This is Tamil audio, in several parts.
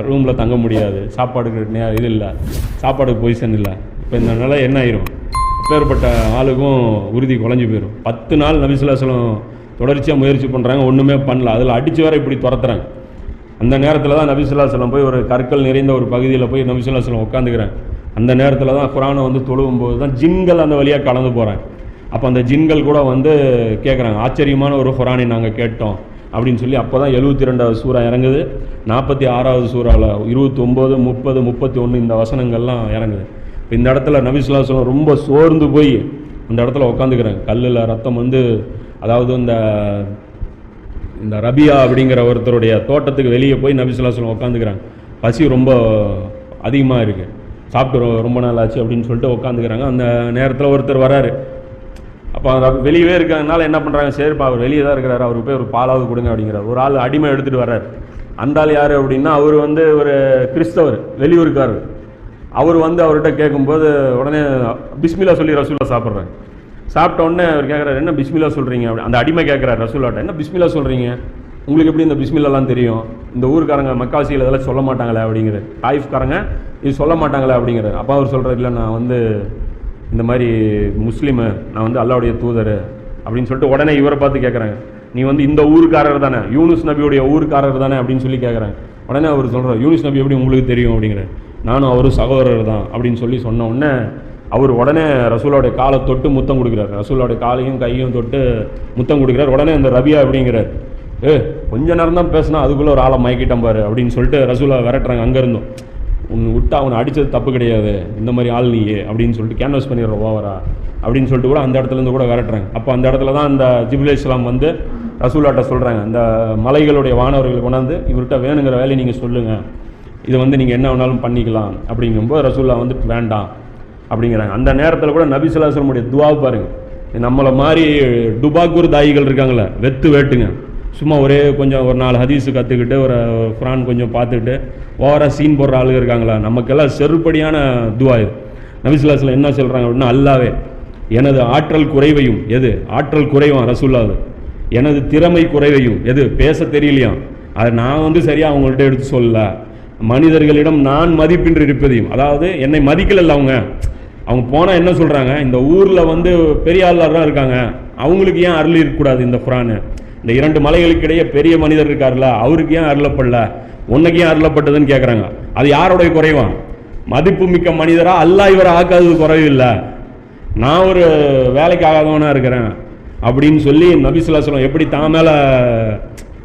ரூமில் தங்க முடியாது, சாப்பாடுக்கு இது இல்லை, சாப்பாடுக்கு பொசிஷன் இல்லை. இப்போ இந்த நிலை என்ன ஆயிரும்? அப்பேற்பட்ட ஆளுக்கும் உறுதி குறைஞ்சி போயிடும். 10 நாள் நபி ஸல்லல்லாஹு அலைஹி வஸல்லம் தொடர்ச்சியாக முயற்சி பண்ணுறாங்க, ஒன்றுமே பண்ணல. அதில் அடித்து வர இப்படி துரத்துறாங்க. அந்த நேரத்தில் தான் நபி ஸல்லல்லாஹு அலைஹி வஸல்லம் போய் ஒரு கற்கள் நிறைந்த ஒரு பகுதியில் போய் நபி ஸல்லல்லாஹு அலைஹி வஸல்லம் உட்காந்துக்கிறாங்க. அந்த நேரத்தில் தான் குர்ஆனை தொழுவும்போது தான் ஜின்கள் அந்த வழியாக கலந்து போகிறாங்க. அப்போ அந்த ஜின்கள் கூட கேட்குறாங்க, ஆச்சரியமான ஒரு குர்ஆனை நாங்கள் கேட்டோம் அப்படின்னு சொல்லி. அப்போ தான் 72வது சூறா இறங்குது. 46வது சூறாவில் 29, 30, 31 இந்த வசனங்கள்லாம் இறங்குது. இப்போ இந்த இடத்துல நபி ஸல்லல்லாஹு அலைஹி வஸல்லம் ரொம்ப சோர்ந்து போய் அந்த இடத்துல உட்காந்துக்கிறாங்க. கல்லில் ரத்தம் அதாவது இந்த ரபியா அப்படிங்கிற ஒருத்தருடைய தோட்டத்துக்கு வெளியே போய் நபி ஸல்லல்லாஹு அலைஹி வஸல்லம் உட்காந்துக்கிறாங்க. பசி ரொம்ப அதிகமாக இருக்குது, சாப்பிட்டு ரொம்ப நாள் ஆச்சு அப்படின்னு சொல்லிட்டு உட்காந்துக்கிறாங்க. அந்த நேரத்தில் ஒருத்தர் வராரு. அப்போ வெளியவே இருக்கிறதுனால என்ன பண்ணுறாங்க, சரிப்பா அவர் வெளியே தான் இருக்கிறாரு, அவருக்கு போய் ஒரு பாலாவது கொடுங்க அப்படிங்கிறார். ஒரு ஆள் அடிமை எடுத்துகிட்டு வர்றாரு. அந்த ஆள் யார் அப்படின்னா, அவர் ஒரு கிறிஸ்தவர், வெளியூருக்காரர். அவர் அவர்கிட்ட கேட்கும்போது உடனே பிஸ்மில்லா சொல்லி ரசூலா சாப்பிட்றாங்க. சாப்பிட்ட உடனே அவர் கேட்குறாரு, என்ன பிஸ்மில்லா சொல்கிறீங்க அப்படி. அந்த அடிமை கேட்குறாரு ரசூலாட்ட, என்ன பிஸ்மில்லா சொல்கிறீங்க, உங்களுக்கு எப்படி இந்த பிஸ்மில்லாலாம் தெரியும், இந்த ஊருக்காரங்க மக்காசியில் இதெல்லாம் சொல்ல மாட்டாங்களே அப்படிங்கிறார். தாயிஃப்காரங்க இது சொல்ல மாட்டாங்களே அப்படிங்கிறார். அப்போ அவர் சொல்கிறார், இல்லை நான் இந்த மாதிரி முஸ்லீமு, நான் அல்லாஹ்வுடைய தூதர் அப்படின்னு சொல்லிட்டு உடனே இவரை பார்த்து கேட்குறாங்க, நீ இந்த ஊருக்காரர் தானே, யூனுஸ் நபியுடைய ஊருக்காரர் தானே அப்படின்னு சொல்லி கேட்குறாங்க. உடனே அவர் சொல்கிறார், யூனுஸ் நபி எப்படி உங்களுக்கு தெரியும் அப்படிங்கிறார். நானும் அவரும் சகோதரர் தான் அப்படின்னு சொன்ன உடனே அவர் உடனே ரசூலோடைய காலை தொட்டு முத்தம் கொடுக்குறாரு. ரசூலோடைய காலையும் கையும் தொட்டு முத்தம் கொடுக்குறாரு. உடனே அந்த ரபியா அப்படிங்கிறார், கொஞ்ச நேரம் தான் பேசினா அதுக்குள்ளே ஒரு ஆளை மயக்கிட்டான் பாரு அப்படின்னு சொல்லிட்டு ரசூலா விரட்டுறாங்க. அங்கேருந்தும் விட்டா அவனை அடித்தது தப்பு கிடையாது, இந்த மாதிரி ஆள் நீயே அப்படின்னு சொல்லிட்டு கேன்வஸ் பண்ணிடுற ஓவரா அப்படின்னு சொல்லிட்டு கூட அந்த இடத்துலேருந்து கூட விரட்டுறாங்க. அப்போ அந்த இடத்துல தான் அந்த ஜிப்ரீல் அலைஹிஸ்ஸலாம் ரசூலாட்ட சொல்கிறாங்க, அந்த மலைகளுடைய வானவர்கள் கொண்டாந்து இவர்கிட்ட வேணுங்கிற வேலையை நீங்கள் சொல்லுங்கள், இது நீங்கள் என்ன வேணாலும் பண்ணிக்கலாம் அப்படிங்கும்போது ரசூல்லா வேண்டாம் அப்படிங்கிறாங்க. அந்த நேரத்தில் கூட நபி ஸல்லல்லாஹு அலைஹி வஸல்லம் துஆவை பாருங்கள். நம்மளை மாதிரி டுபாக்கூர் தாயிகள் இருக்காங்களே, வேட்டுங்க, சும்மா கொஞ்சம் ஒரு 4 ஹதீஸு கற்றுக்கிட்டு ஒரு குர்ஆன் கொஞ்சம் பார்த்துக்கிட்டு ஓவராக சீன் போடுற ஆளுங்க இருக்காங்களா, நமக்கெல்லாம் செருப்படியான துஆ இது. நபி ஸல்லல்லாஹு அலைஹி வஸல்லம் என்ன சொல்கிறாங்க அப்படின்னா, அல்லாவே எனது ஆற்றல் குறைவையும், எது ஆற்றல் குறைவான் ரசூல்லாது, எனது திறமை குறைவையும், எது பேச தெரியலையாம், அதை நான் சரியாக அவங்கள்ட்ட எடுத்து சொல்லல, மனிதர்களிடம் நான் மதிப்பின்றி இருப்பதையும், அதாவது என்னை மதிக்கல அவங்க போனால் என்ன சொல்கிறாங்க, இந்த ஊரில் பெரிய ஆளாக இருக்காங்க, அவங்களுக்கு ஏன் அருள் இருக்கக்கூடாது இந்த குர்ஆன், இந்த 2 மலைகளுக்கு இடையே பெரிய மனிதர் இருக்கார்ல, அவருக்கு ஏன் அருளப்படல, உனக்கு ஏன் அருளப்பட்டதுன்னு கேட்குறாங்க. அது யாருடைய குறைவான், மதிப்பு மிக்க மனிதரா, அல்லாஹ் இவரை ஆக்காதது குறைவு இல்லை, நான் ஒரு வேலைக்கு ஆகாதவனாக இருக்கிறேன் அப்படின்னு சொல்லி நபி ஸல்லல்லாஹு அலைஹி வஸல்லம் எப்படி தான் மேலே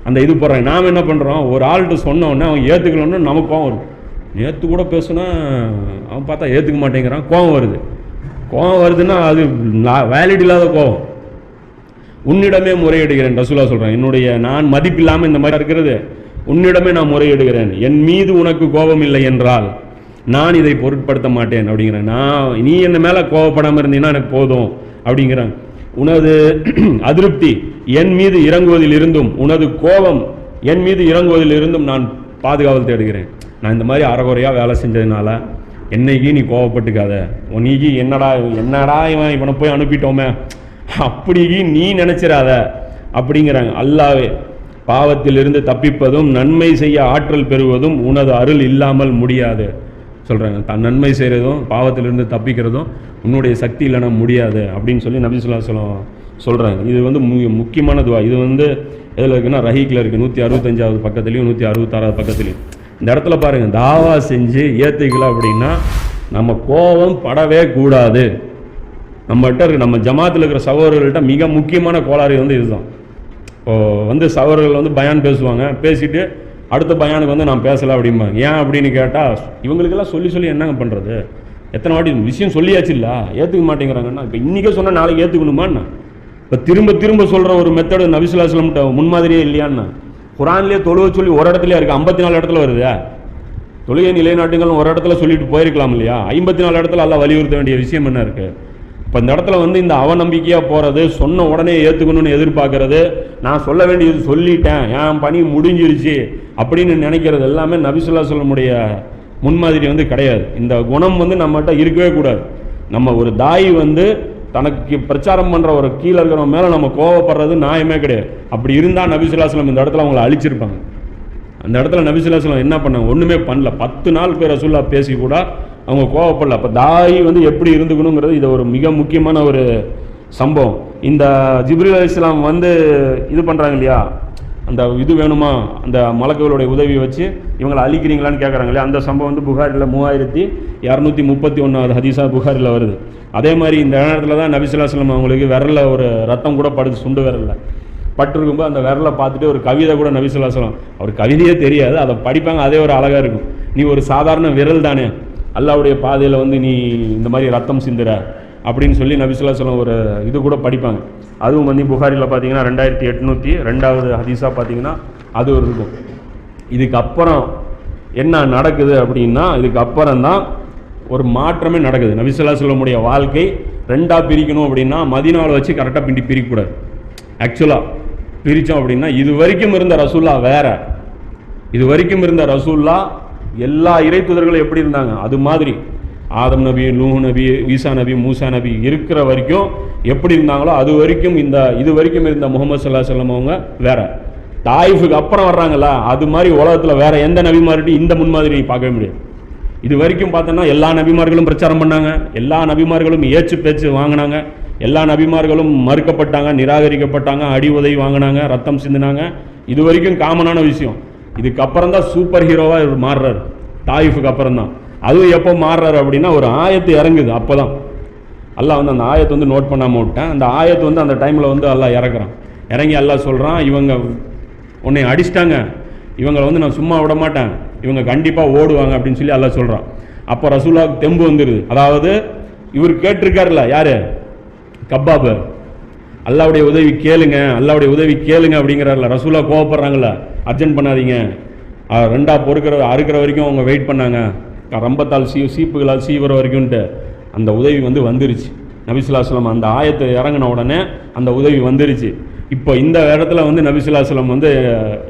அந்த இது போடுறாங்க. நாம் என்ன பண்ணுறோம், ஒரு ஆள்கிட்ட சொன்னோன்னே அவன் ஏற்றுக்கலன்னு நமக்கு கோவம் வருது. நேற்று கூட பேசுனா அவன் பார்த்தா ஏற்றுக்க மாட்டேங்கிறான், கோவம் வருதுன்னா அது வேலிட் இல்லாத கோவம். உன்னிடமே முறையிடுகிறேன் ரசூலா சொல்கிறேன், நான் மதிப்பில்லாமல் இந்த மாதிரி இருக்கிறது, உன்னிடமே நான் முறையிடுகிறேன், என் மீது உனக்கு கோபம் இல்லை என்றால் நான் இதை பொருட்படுத்த மாட்டேன் அப்படிங்கிறேன். நீ என்ன மேலே கோபப்படாமல் இருந்தீங்கன்னா எனக்கு போதும் அப்படிங்கிறேன். உனது அதிருப்தி என் மீது இறங்குவதில் இருந்தும், உனது கோபம் என் மீது இறங்குவதில் இருந்தும் நான் பாதுகாவல் தேடுகிறேன். நான் இந்த மாதிரி அறகுறையாக வேலை செஞ்சதுனால என்னைக்கு நீ கோவப்பட்டுக்காத, நீக்கு என்னடா இவனை போய் அனுப்பிட்டோமே அப்படி நீ நினைச்சிடாத அப்படிங்கிறாங்க. அல்லாஹ்வே பாவத்திலிருந்து தப்பிப்பதும் நன்மை செய்ய ஆற்றல் பெறுவதும் உனது அருள் இல்லாமல் முடியாது சொல்கிறாங்க. நன்மை செய்கிறதும் பாவத்திலிருந்து தப்பிக்கிறதும் உன்னுடைய சக்தி இல்லைனா முடியாது அப்படின்னு சொல்லி நபி ஸல்லல்லாஹு அலைஹி வஸல்லம் சொல்கிறாங்க. இது முக்கியமான துவா. இது எதில் இருக்குன்னா ரஹீக்கில் இருக்குது, 165வது பக்கத்துலையும் 166வது பக்கத்துலையும். இந்த இடத்துல பாருங்கள், தாவா செஞ்சு ஏற்றுக்கலாம் அப்படின்னா நம்ம கோபம் படவே கூடாது. நம்மகிட்ட இருக்க நம்ம ஜமாத்தில் இருக்கிற சகோதரர்கள்ட்ட மிக முக்கியமான கோளாறு இதுதான். இப்போது சகோதரர்கள் பயான் பேசுவாங்க, பேசிட்டு அடுத்த பயானுக்கு நான் பேசலை அப்படிம்பாங்க. ஏன் அப்படின்னு கேட்டால் இவங்களுக்கெல்லாம் சொல்லி என்னங்க பண்ணுறது, எத்தனை வாட்டி விஷயம் சொல்லியாச்சு இல்லை, ஏற்றுக்க மாட்டேங்கிறாங்கன்னா இப்போ இன்றைக்கே சொன்னால் நாளைக்கு ஏற்றுக்கணுமாண்ணா. இப்போ திரும்ப சொல்கிற ஒரு மெத்தடு நபி ஸல்லல்லாஹு அலைஹி வஸல்லம் முன்மாதிரியே இல்லையான்னா. குர்ஆன்லேயே தொழுவ சொல்லி ஒரு இடத்துல இருக்குது, 54 இடத்துல வருது. தொழுகை நிலைநாட்டுங்கள் ஒரு இடத்துல சொல்லிட்டு போயிருக்கலாம் இல்லையா, 54 இடத்துல எல்லாம் வலியுறுத்த வேண்டிய விஷயம் என்ன இருக்குது. இப்போ இந்த இடத்துல இந்த அவநம்பிக்கையாக போகிறது, சொன்ன உடனே ஏற்றுக்கணும்னு எதிர்பார்க்கறது, நான் சொல்ல வேண்டியது சொல்லிட்டேன், என் பணி முடிஞ்சிருச்சு அப்படின்னு நினைக்கிறது எல்லாமே நபி ஸல்லல்லாஹு அலைஹி வஸல்லம் முன்மாதிரி கிடையாது. இந்த குணம் நம்மகிட்ட இருக்கவே கூடாது. நம்ம ஒரு தாய் தனக்கு பிரச்சாரம் பண்ணுற ஒரு கீழே இருக்கிறவங்க மேலே நம்ம கோவப்படுறது நியாயமே கிடையாது. அப்படி இருந்தால் நபி ஸல்லல்லாஹு அலைஹி வஸல்லம் இந்த இடத்துல அவங்களை அழிச்சிருப்பாங்க. அந்த இடத்துல நபி ஸல்லல்லாஹு அலைஹி வஸல்லம் என்ன பண்ணாங்க? ஒன்றுமே பண்ணல. 10 நாள் பேர் ரசூல்லா பேசி கூட அவங்க கோவப்படல. அப்போ தாய் வந்து எப்படி இருந்துக்கணுங்கிறது இது ஒரு மிக முக்கியமான ஒரு சம்பவம். இந்த ஜிப்ரீல் அலைஹிஸ்ஸலாம் வந்து இது பண்ணுறாங்க இல்லையா, அந்த இது வேணுமா, அந்த மலக்குகளுடைய உதவி வச்சு இவங்களை அழிக்கிறீங்களான்னு கேட்குறாங்க இல்லையா, அந்த சம்பவம் வந்து புகாரில் 3231 ஹதீஸா புகாரில் வருது. அதே மாதிரி இந்த நேரத்தில் தான் நபி ஸல்லல்லாஹு அலைஹி வஸல்லம் அவங்களுக்கு விரலில் ஒரு ரத்தம் கூட படுது, சுண்டு விரலில் பட்டிருக்கும்போது அந்த விரலை பார்த்துட்டு ஒரு கவிதை கூட நபி ஸல்லல்லாஹு அலைஹி வஸல்லம், அவர் கவிதையே தெரியாது, அதை படிப்பாங்க, அதே ஒரு அழகாக இருக்கும். நீ ஒரு சாதாரண விரல் தானே, அல்லாஹ்வுடைய பாதையில் வந்து நீ இந்த மாதிரி ரத்தம் சிந்துற அப்படின்னு சொல்லி நபி ஸல்லல்லாஹு அலைஹி வஸல்லம் ஒரு இது கூட படிப்பாங்க. அதுவும் வந்து புகாரில் பார்த்தீங்கன்னா 2802 ஹதீஸாக பார்த்தீங்கன்னா அது ஒரு இருக்கும். இதுக்கப்புறம் என்ன நடக்குது அப்படின்னா, இதுக்கப்புறம் தான் ஒரு மாற்றமே நடக்குது. நபி ஸல்லல்லாஹு அலைஹி வஸல்லமுடைய வாழ்க்கை ரெண்டாக பிரிக்கணும் அப்படின்னா மதீனாவில் வச்சு கரெக்டாக பிரிக்கக்கூடாது. ஆக்சுவலாக பிரித்தோம் அப்படின்னா இது வரைக்கும் இருந்த ரசூல்லா வேற, இது வரைக்கும் இருந்த ரசூல்லா எல்லா இறை தூதர்களும் எப்படி இருந்தாங்க அது மாதிரி ஆதம் நபி, நூஹ் நபி, ஈசா நபி, மூசா நபி இருக்கிற வரைக்கும் எப்படி இருந்தாங்களோ அது வரைக்கும் இது வரைக்கும் இருந்த முகமது ஸல்லல்லாஹு அலைஹி வஸல்லம் அவங்க வேற. தாயிஃபுக்கு அப்புறம் வர்றாங்களா அது மாதிரி உலகத்தில் வேற எந்த நபிமார்கிட்டையும் இந்த முன்மாதிரி நீ பார்க்கவே முடியாது. இது வரைக்கும் பார்த்தோன்னா எல்லா நபிமார்களும் பிரச்சாரம் பண்ணாங்க, எல்லா நபிமார்களும் ஏச்சு பேச்சு வாங்கினாங்க, எல்லா நபிமார்களும் மறுக்கப்பட்டாங்க, நிராகரிக்கப்பட்டாங்க, அடி உதவி வாங்கினாங்க, ரத்தம் சிந்தினாங்க. இது வரைக்கும் காமனான விஷயம். இதுக்கப்புறம் தான் சூப்பர் ஹீரோவாக இவர் மாறுறாரு தாயிஃபுக்கு அப்புறம் தான். அதுவும் எப்போ மாறுறாரு அப்படின்னா ஒரு ஆயத்து இறங்குது, அப்போ தான் அல்லாஹ் வந்து அந்த ஆயத்தை வந்து நோட் பண்ணாமல் விட்டேன். அந்த ஆயத்து வந்து அந்த டைமில் வந்து அல்லாஹ் இறக்குறான். இறங்கி அல்லாஹ் சொல்கிறான், இவங்க உன்னை அடிச்சிட்டாங்க, இவங்களை வந்து நான் சும்மா விட மாட்டேன், இவங்க கண்டிப்பாக ஓடுவாங்க அப்படின்னு சொல்லி அல்லாஹ் சொல்கிறான். அப்போ ரசூலுல்லாஹ்வுக்கு தெம்பு வந்துடுது. அதாவது இவர் கேட்டிருக்காருல்ல, யார்? கப்பாபு, அல்லாஹ்வுடைய உதவி கேளுங்க, அல்லாஹ்வுடைய உதவி கேளுங்க அப்படிங்கிறாருல. ரசூலுல்லாஹ் கோவப்படுறாங்கல்ல, அர்ஜென்ட் பண்ணாதீங்க, ரெண்டா அறுக்கிற வரைக்கும் அவங்க வெயிட் பண்ணாங்க, ரம்பத்தால் சீப்புகளால் சீவர வரைக்கும்ட்டு அந்த உதவி வந்து வந்துருச்சு. நபி ஸல்லல்லாஹு அலைஹி வஸல்லம் அந்த ஆயத்தை இறங்கின உடனே அந்த உதவி வந்துருச்சு. இப்போ இந்த இடத்துல வந்து நபி ஸல்லல்லாஹு அலைஹி வஸல்லம் வந்து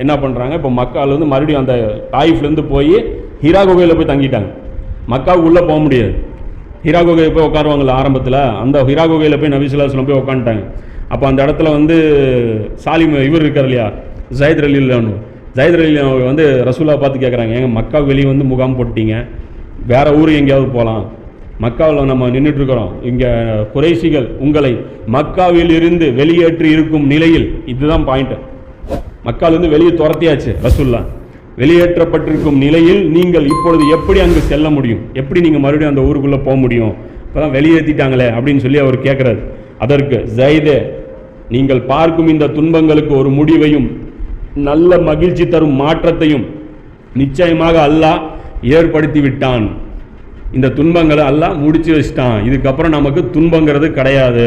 என்ன பண்ணுறாங்க, இப்போ மக்காவில் வந்து மறுபடியும் அந்த தாயிஃப்லேருந்து போய் ஹிரா குகையில் போய் தங்கிட்டாங்க. மக்காவுக்கு உள்ளே போக முடியாது, ஹிரா குகையை போய் உட்காருவாங்கள்ல ஆரம்பத்தில், அந்த ஹிரா குகையில் போய் நபி ஸல்லல்லாஹு அலைஹி வஸல்லம் போய் உட்காந்துட்டாங்க. அப்போ அந்த இடத்துல வந்து சாலிம் இவர் இருக்கார் இல்லையா, ஜயத் ரலியல்லாஹு, ஜயத் ரலியல்லாஹு வந்து ரசூலா பார்த்து கேட்குறாங்க, எங்கள் மக்காவுக்கு வெளியே வந்து முகாம் போட்டீங்க, வேறு ஊர் எங்கேயாவது போகலாம், மக்காவில் நம்ம நின்றுட்டுருக்கிறோம், இங்கே குறைஷிகள் உங்களை மக்காவில் இருந்து வெளியேற்றி இருக்கும் நிலையில், இதுதான் பாயிண்ட், மக்காவிலிருந்து வெளியே துரத்தியாச்சு ரசூல்லா, வெளியேற்றப்பட்டிருக்கும் நிலையில் நீங்கள் இப்பொழுது எப்படி அங்கு செல்ல முடியும், எப்படி நீங்கள் மறுபடியும் அந்த ஊருக்குள்ளே போக முடியும், இப்போ தான் வெளியேற்றிட்டாங்களே அப்படின்னு சொல்லி அவர் கேட்குறாரு. அதற்கு ஜயதே, நீங்கள் பார்க்கும் இந்த துன்பங்களுக்கு ஒரு முடிவையும் நல்ல மகிழ்ச்சி தரும் மாற்றத்தையும் நிச்சயமாக அல்லாஹ் ஏற்படுத்தி விட்டான். இந்த துன்பங்களை அல்லாஹ் முடிச்சு வச்சிட்டான், இதுக்கப்புறம் நமக்கு துன்பங்கிறது கிடையாது.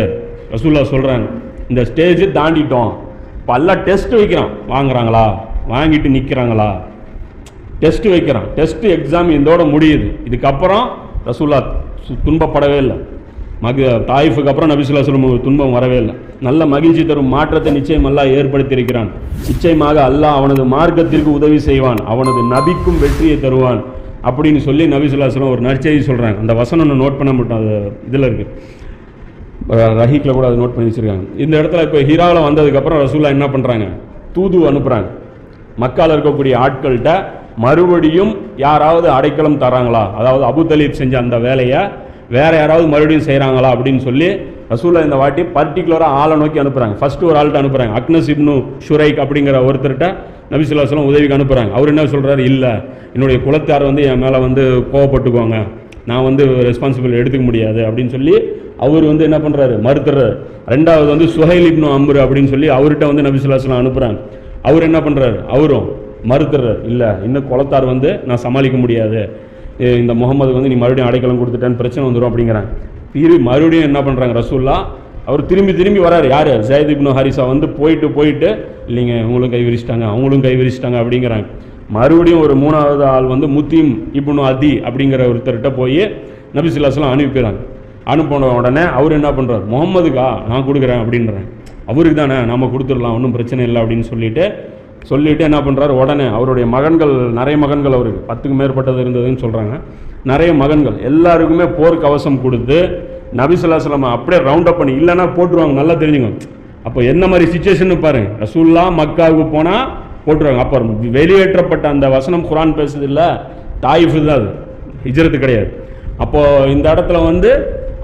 ரசூலுல்லாஹ் சொல்கிறாங்க, இந்த ஸ்டேஜ் தாண்டிட்டோம், இப்போ அல்லாஹ் டெஸ்ட் வைக்கிறான், வாங்குறாங்களா, வாங்கிட்டு நிற்கிறாங்களா, டெஸ்ட் வைக்கிறான், டெஸ்ட் எக்ஸாம் இதோட முடியுது. இதுக்கப்புறம் ரசூலுல்லாஹ் துன்பப்படவே இல்லை. தாயிஃபுக்கு அப்புறம் நபி ஸல்லல்லாஹு அலைஹி வஸல்லம் துன்பம் வரவே இல்லை. நல்ல மகிழ்ச்சி தரும் மாற்றத்தை நிச்சயம் அல்லாஹ் ஏற்படுத்தியிருக்கிறான். நிச்சயமாக அல்லாஹ் அவனது மார்க்கத்திற்கு உதவி செய்வான், அவனது நபிக்கும் வெற்றியை தருவான் அப்படின்னு சொல்லி நபி ஸல்லல்லாஹு அலைஹி வஸல்லம் ஒரு நற்செய்தி சொல்கிறாங்க. அந்த வசனம் ஒன்று நோட் பண்ண மாட்டோம், அது இதில் இருக்குது, ரஹீக்கில் கூட அதை நோட் பண்ணி வச்சுருக்காங்க. இந்த இடத்துல இப்போ ஹிராவில் வந்ததுக்கப்புறம் ரசூலுல்லாஹ் என்ன பண்ணுறாங்க, தூது அனுப்புகிறாங்க. மக்காவில் இருக்கக்கூடிய ஆட்கள்கிட்ட மறுபடியும் யாராவது அடைக்கலம் தராங்களா, அதாவது அபு தலீப் செஞ்ச அந்த வேலையை வேற யாராவது மறுபடியும் செய்கிறாங்களா அப்படின்னு சொல்லி ரசூலுல்லாஹ் இந்த வாட்டி பர்டிகுலராக ஆளை நோக்கி அனுப்புகிறாங்க. ஃபஸ்ட்டு ஒரு ஆள்கிட்ட அனுப்புகிறாங்க, அக்னஸ் இப்னு ஷுரைக் அப்படிங்கிற ஒருத்தர்கிட்ட நபி ஸல்லல்லாஹு அலைஹி வஸல்லம் உதவிக்கு அனுப்புகிறாங்க. அவர் என்ன சொல்கிறாரு, இல்லை என்னுடைய குலத்தார் வந்து என் மேலே வந்து கோவப்பட்டுக்குவாங்க, நான் வந்து ரெஸ்பான்சிபிள் எடுத்துக்க முடியாது அப்படின்னு சொல்லி அவர் வந்து என்ன பண்ணுறாரு, மறுத்துறாரு. ரெண்டாவது வந்து சுஹைல் இப்னு அம்ரு அப்படின்னு சொல்லி அவர்கிட்ட வந்து நபி ஸல்லல்லாஹு அலைஹி வஸல்லம் அனுப்புகிறாங்க. அவர் என்ன பண்ணுறாரு, அவரும் மறுத்துறாரு, இல்லை இன்னும் குலத்தார் வந்து நான் சமாளிக்க முடியாது, இந்த முகமதுக்கு வந்து நீ மறுபடியும் அடைக்கலம் கொடுத்துட்டேன்னு பிரச்சனை வந்துடும் அப்படிங்கிறாங்க. மறுபடியும் என்ன பண்ணுறாங்க ரசூலுல்லாஹ், அவர் திரும்பி வராரு, யார், ஜயத் இப்னு ஹாரிஸா வந்து போயிட்டு இல்லைங்க இவங்களும் கை விரிச்சிட்டாங்க அவங்களும் கை விரிச்சிட்டாங்க அப்படிங்கிறாங்க. மறுபடியும் ஒரு மூணாவது ஆள் வந்து முத்தீம் இப்னு அதி அப்படிங்கிற ஒருத்தர்கிட்ட போய் நபி ஸல்லல்லாஹு அலைஹி வஸல்லம் அனுப்பிடுறாங்க. அனுப்பின உடனே அவர் என்ன பண்ணுறாரு, முகமதுக்கா நான் கொடுக்குறேன் அப்படின்றாங்க. அவருக்கு தானே நம்ம கொடுத்துடலாம், ஒன்றும் பிரச்சனை இல்லை அப்படின்னு சொல்லிட்டு என்ன பண்ணுறாரு, உடனே அவருடைய மகன்கள், நிறைய மகன்கள் அவருக்கு 10க்கு மேற்பட்டது இருந்ததுன்னு சொல்கிறாங்க, நிறைய மகன்கள் எல்லாருக்குமே போர் கவசம் கொடுத்து நபி ஸல்லல்லாஹு அலைஹி வஸல்லம் அப்படியே ரவுண்ட் அப் பண்ணி, இல்லைன்னா போட்டுருவாங்க, நல்லா தெரிஞ்சுங்க. அப்போ என்ன மாதிரி சுச்சுவேஷன் பாருங்க, ரசூலுல்லாஹ் மக்காவுக்கு போனால் போட்டுருவாங்க. அப்போ வெளியேற்றப்பட்ட அந்த வசனம் குரான் பேசுது இல்லை, தாயிஃபு தான், அது ஹிஜ்ரத்து கிடையாது. அப்போது இந்த இடத்துல வந்து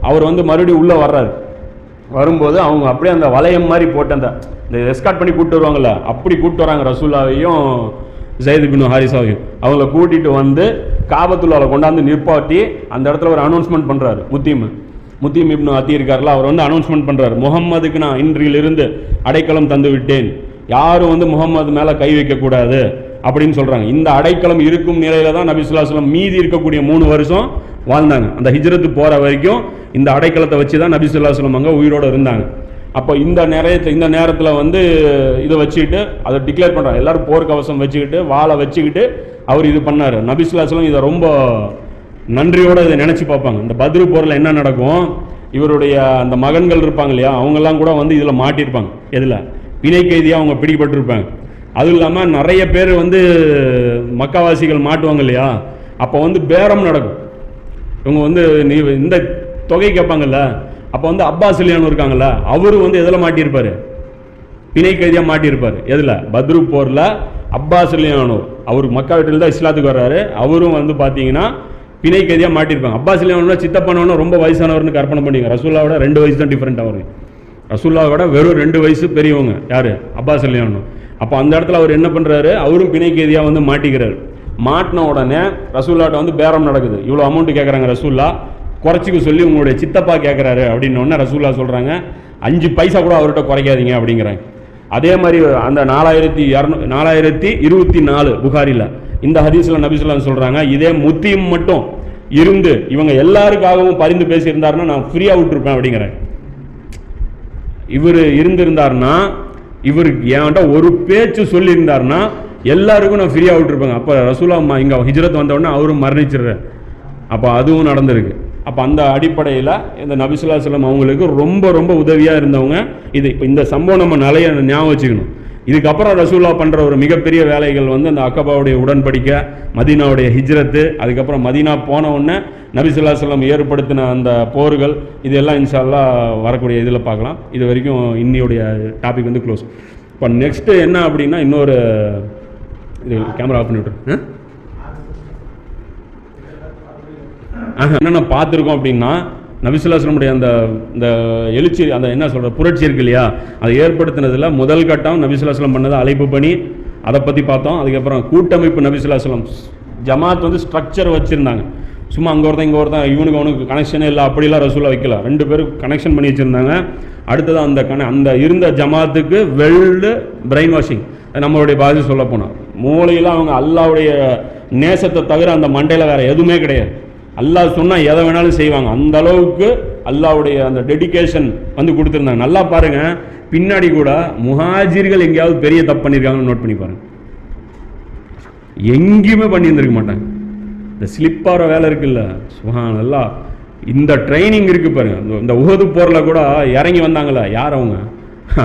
அவர் வந்து மறுபடியும் உள்ளே வர்றாரு. வரும்போது அவங்க அப்படியே அந்த வளையம் மாதிரி போட்டு அந்த எஸ்கார்ட் பண்ணி கூப்பிட்டு வருவாங்கள்ல, அப்படி கூப்பிட்டு வராங்க ரசூலாவையும் ஸைத் பின் ஹாரிஸாவையும். அவங்கள கூட்டிகிட்டு வந்து காபத்துல்லாவில் கொண்டாந்து நிற்பாட்டி அந்த இடத்துல ஒரு அனௌன்ஸ்மெண்ட் பண்ணுறாரு. முத்தீம் இப்னு அத்தி இருக்கார்ல, அவர் வந்து அனௌன்ஸ்மெண்ட் பண்ணுறாரு, முகம்மதுக்கு நான் இன்றிலிருந்து அடைக்கலம் தந்து விட்டேன், யாரும் வந்து முகம்மது மேலே கை வைக்கக்கூடாது அப்படின்னு சொல்கிறாங்க. இந்த அடைக்கலம் இருக்கும் நிலையில தான் நபி ஸல்லல்லாஹு அலைஹி வஸல்லம் மீதி இருக்கக்கூடிய 3 வருஷம் வாழ்ந்தாங்க. அந்த ஹிஜ்ரத்து போகிற வரைக்கும் இந்த அடைக்கலத்தை வச்சு தான் நபி ஸல்லல்லாஹு அலைஹி வஸல்லம் அங்கே உயிரோடு இருந்தாங்க. அப்போ இந்த நேரத்தில் வந்து இதை வச்சுக்கிட்டு அதை டிக்ளேர் பண்ணுறாங்க. எல்லோரும் போர்க்கவசம் வச்சுக்கிட்டு வாளை வச்சுக்கிட்டு அவர் இது பண்ணார். நபி ஸல்லல்லாஹு அலைஹி வஸல்லம் இதை ரொம்ப நன்றியோடு இதை நினச்சி பார்ப்பாங்க. இந்த பத்ரு போரில் என்ன நடக்கும், இவருடைய அந்த மகன்கள் இருப்பாங்க இல்லையா, அவங்கெல்லாம் கூட வந்து இதில் மாட்டியிருப்பாங்க. எதில் பிணை கைதியாக அவங்க பிடிக்கப்பட்டிருப்பாங்க. அதுவும் இல்லாமல் நிறைய பேர் வந்து மக்காவாசிகள் மாட்டுவாங்க இல்லையா, அப்போ வந்து பேரம் நடக்கும். இவங்க வந்து நீ இந்த தொகை கேட்பாங்கல்ல, அப்போ வந்து அப்பாஸ் அலியானு இருக்காங்கல்ல, அவரு வந்து எதில் மாட்டியிருப்பார், பிணை கைதியாக மாட்டியிருப்பார். எதில் பத்ரு போரில் அப்பாஸ் அலியானு அவர் மக்கா வீட்டில் தான் இஸ்லாத்துக்கு வர்றாரு. அவரும் வந்து பார்த்தீங்கன்னா பிணை கைதியாக மாட்டியிருப்பாங்க. அப்பாஸ் அலியானு சித்தப்பனவனா ரொம்ப வயசானவர்னு கற்பனை பண்ணிங்க. ரசூல்லாவோட 2 வயசு தான் டிஃப்ரெண்ட் அவருக்கு. ரசூல்லாவோட வெறும் 2 வயசு பெரியவங்க யார், அப்பாஸ் அலியானு. அப்போ அந்த இடத்துல அவர் என்ன பண்ணுறாரு, அவரும் பிணை கைதியாக வந்து மாட்டிக்கிறார். மாட்டின உடனே ரசூல்லாட்ட வந்து பேரம் நடக்குது. இவ்வளோ அமௌண்ட்டு கேட்குறாங்க ரசூல்லா, குறைச்சிக்க சொல்லி உங்களுடைய சித்தப்பா கேட்குறாரு அப்படின்னோடனே ரசூல்லா சொல்கிறாங்க 5 பைசா கூட அவர்கிட்ட குறைக்காதீங்க அப்படிங்கிறாங்க. அதே மாதிரி அந்த 4024 புகாரில் இந்த ஹதீஸில் நபி ஸல்லல்லாஹு அலைஹி வஸல்லம் சொல்கிறாங்க, இதே முத்தீம் மட்டும் இருந்து இவங்க எல்லாருக்காகவும் பரிந்து பேசியிருந்தாருன்னா நான் ஃப்ரீயாக விட்டுருப்பேன் அப்படிங்கிறேன். இவர் இருந்திருந்தாருன்னா, இவருக்கு என்கிட்ட ஒரு பேச்சு சொல்லியிருந்தாருன்னா எல்லாருக்கும் நான் ஃப்ரீயாக விட்டுருப்பேங்க. அப்போ ரசூலா இங்கே ஹிஜ்ரத் வந்தவுடனே அவரும் மரணிச்சிடுறார். அப்போ அதுவும் நடந்திருக்கு. அப்போ அந்த அடிப்படையில் இந்த நபி ஸல்லல்லாஹு அலைஹி வஸல்லம் அவங்களுக்கு ரொம்ப ரொம்ப உதவியாக இருந்தவங்க. இது இப்போ இந்த சம்பவம் நம்ம நிறைய ஞாபகம் வச்சுக்கணும். இதுக்கப்புறம் ரசூலா பண்ணுற ஒரு மிகப்பெரிய வேலைகள் வந்து அந்த அக்கபாவுடைய உடன்படிக்கை, மதீனாவுடைய ஹிஜ்ரத்து, அதுக்கப்புறம் மதீனா போன உடனே நபி ஸல்லல்லாஹு அலைஹி வஸல்லம் ஏற்படுத்தின அந்த போர்கள், இதெல்லாம் இன்ஷா அல்லாஹ் வரக்கூடிய இதில் பார்க்கலாம். இது வரைக்கும் இன்னியுடைய டாபிக் வந்து க்ளோஸ். இப்போ நெக்ஸ்ட்டு என்ன அப்படின்னா, இன்னொரு இது கேமரா ஆஃப் பண்ணி விட்ரு. என்னென்ன பார்த்துருக்கோம் அப்படின்னா, நபி ஸல்லல்லாஹு அலைஹி வஸல்லம் அந்த இந்த எழுச்சி, அந்த என்ன சொல்கிற புரட்சி இருக்கு இல்லையா, அதை ஏற்படுத்தினதில் முதல் கட்டம் நபி ஸல்லல்லாஹு அலைஹி வஸல்லம் பண்ணது அழைப்பு பணி, அதை பற்றி பார்த்தோம். அதுக்கப்புறம் கூட்டமைப்பு, நபி ஸல்லல்லாஹு அலைஹி வஸல்லம் ஜமாத் வந்து ஸ்ட்ரக்சர் வச்சுருந்தாங்க. சும்மா அங்கே ஒருத்தன் இங்கே ஒருத்தன், இவனுக்கு அவனுக்கு கனெக்ஷனே இல்லை அப்படிலாம் ரசூலா வைக்கல. 2 பேரும் கனெக்ஷன் பண்ணி வச்சுருந்தாங்க. அடுத்தது அந்த இருந்த ஜமாத்துக்கு பிரெயின் வாஷிங், நம்மளுடைய பாதி சொல்ல போனால் மூளையில் அவங்க அல்லாவுடைய நேசத்தை தவிர அந்த மண்டையில் வேறு எதுவுமே கிடையாது. அல்லாஹ் சொன்னால் எதை வேணாலும் செய்வாங்க. அந்த அளவுக்கு அல்லாவுடைய அந்த டெடிகேஷன் வந்து கொடுத்துருந்தாங்க. நல்லா பாருங்கள், பின்னாடி கூட முஹாஜிர்கள் எங்கேயாவது பெரிய தப்பு பண்ணியிருக்காங்கன்னு நோட் பண்ணி பாருங்கள். எங்கேயுமே பண்ணியிருந்திருக்க மாட்டாங்க. இந்த ஸ்லிப்பாகிற வேலை இருக்குல்ல, சுப்ஹானல்லாஹ், இந்த ட்ரைனிங் இருக்குது பாருங்கள். இந்த உஹது போரில் கூட இறங்கி வந்தாங்களே, யார் அவங்க,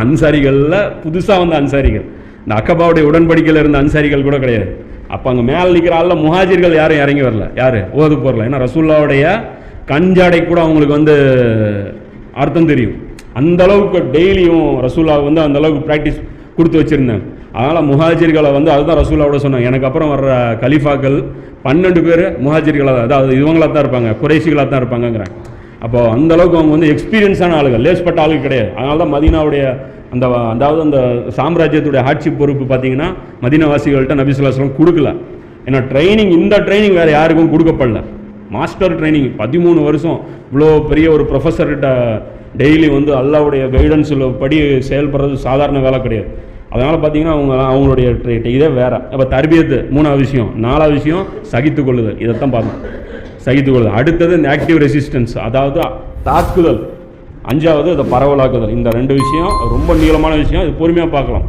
அன்சாரிகளில் புதுசாக வந்த அன்சாரிகள். இந்த அக்கபாவுடைய உடன்படிக்கையில் இருந்த அன்சாரிகள் கூட கிடையாது. அப்போ அங்கே மேலே நிற்கிற ஆளில் முஹாஜிர்கள் யாரும் இறங்கி வரல. யார், உஹது போரில். ஏன்னா ரசூல்லாவுடைய கஞ்சாடை கூட அவங்களுக்கு வந்து அர்த்தம் தெரியும். அந்தளவுக்கு டெய்லியும் ரசூல்லா வந்து அந்தளவுக்கு ப்ராக்டிஸ் கொடுத்து வச்சுருந்தாங்க. அதனால் முஹாஜிர்களை வந்து அதுதான் ரசூல்லாவோட சொன்னாங்க, எனக்கு அப்புறம் வர்ற கலீஃபாக்கள் 12 பேர் முஹாஜிர்களாக, அதாவது இவங்களாக தான் இருப்பாங்க, குறைஷிகளாக தான் இருப்பாங்கங்கிறாங்க. அப்போது அந்தளவுக்கு அவங்க வந்து எக்ஸ்பீரியன்ஸான ஆளுகள், லேஸ்பட்ட ஆளுகள் கிடையாது. அதனால தான் மதீனாவுடைய அதாவது அந்த சாம்ராஜ்யத்துடைய ஆட்சி பொறுப்பு பார்த்தீங்கன்னா மதீனாவாசிகள்கிட்ட நபி ஸல்லல்லாஹு அலைஹி வஸல்லம் கொடுக்கல. ஏன்னா ட்ரைனிங், இந்த ட்ரைனிங் வேறு யாருக்கும் கொடுக்கப்படல. மாஸ்டர் ட்ரைனிங் 13 வருஷம் இவ்வளோ பெரிய ஒரு ப்ரொஃபஸர்கிட்ட டெய்லி வந்து அல்லாவுடைய கைடன்ஸில் படி செயல்படுறது சாதாரண வேலை கிடையாது. அதனால் பார்த்தீங்கன்னா அவங்களுடைய இதே வேறு. அப்போ தர்பியத்து 3ஆவது விஷயம். 4ஆவது விஷயம் சகித்துக்கொள்ளுதல். இதைத்தான் பார்க்கணும், சகித்துக்கொள்ளுதல். அடுத்தது இந்த ஆக்டிவ் ரெசிஸ்டன்ஸ், அதாவது தாக்குதல். 5ஆவது அதை பரவலாக்குதல். இந்த 2 விஷயம் ரொம்ப நீளமான விஷயம், இது பொறுமையாக பார்க்கலாம்.